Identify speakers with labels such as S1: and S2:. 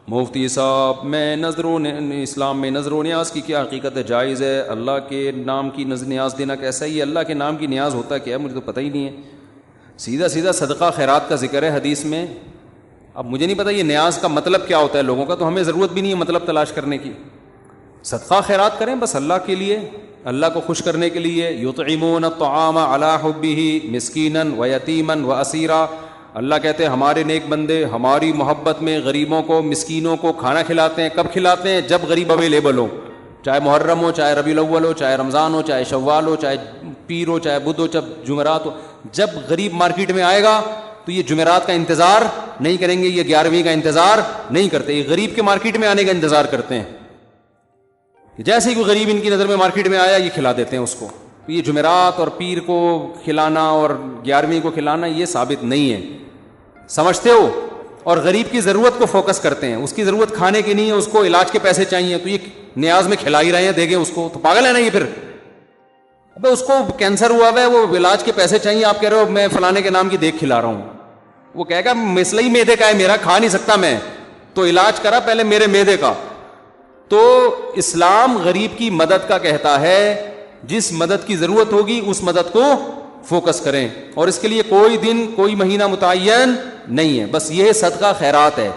S1: مفتی صاحب میں اسلام میں نظر و نیاز کی کیا حقیقت ہے؟ جائز ہے؟ اللہ کے نام کی نظر نیاز دینا کیسا ہے؟ یہ اللہ کے نام کی نیاز ہوتا کیا ہے؟ مجھے تو پتہ ہی نہیں ہے. سیدھا سیدھا صدقہ خیرات کا ذکر ہے حدیث میں. اب مجھے نہیں پتہ یہ نیاز کا مطلب کیا ہوتا ہے لوگوں کا, تو ہمیں ضرورت بھی نہیں ہے مطلب تلاش کرنے کی. صدقہ خیرات کریں بس اللہ کے لیے, اللہ کو خوش کرنے کے لیے. یطعمون الطعام علی حبہ مسکینا و یتیما و اسیرا. اللہ کہتے ہیں ہمارے نیک بندے ہماری محبت میں غریبوں کو مسکینوں کو کھانا کھلاتے ہیں. کب کھلاتے ہیں؟ جب غریب اویلیبل ہو, چاہے محرم ہو, چاہے ربیع الاول ہو, چاہے رمضان ہو, چاہے شوال ہو, چاہے پیر ہو, چاہے بدھ ہو, جب جمعرات ہو. جب غریب مارکیٹ میں آئے گا تو یہ جمعرات کا انتظار نہیں کریں گے, یہ 11ویں کا انتظار نہیں کرتے, یہ غریب کے مارکیٹ میں آنے کا انتظار کرتے ہیں. جیسے ہی کوئی غریب ان کی نظر میں مارکیٹ میں آیا یہ کھلا دیتے ہیں اس کو. یہ جمعرات اور پیر کو کھلانا اور 11ویں کو کھلانا یہ ثابت نہیں ہے, سمجھتے ہو؟ اور غریب کی ضرورت کو فوکس کرتے ہیں, اس کی ضرورت کھانے کی نہیں ہے, اس کو علاج کے پیسے چاہیے, تو یہ نیاز میں کھلا ہی رہے ہیں, دے گے اس کو, تو پاگل ہے نا یہ. پھر ابے اس کو کینسر ہوا ہے, وہ علاج کے پیسے چاہیے, آپ کہہ رہے ہو میں فلانے کے نام کی دیکھ کھلا رہا ہوں. وہ کہے گا مسئلہ ہی میدے کا ہے میرا, کھا نہیں سکتا میں, تو علاج کرا پہلے میرے میدے کا. تو اسلام غریب کی مدد کا کہتا ہے, جس مدد کی ضرورت ہوگی اس مدد کو فوکس کریں, اور اس کے لیے کوئی دن کوئی مہینہ متعین نہیں ہے, بس یہ صدقہ خیرات ہے.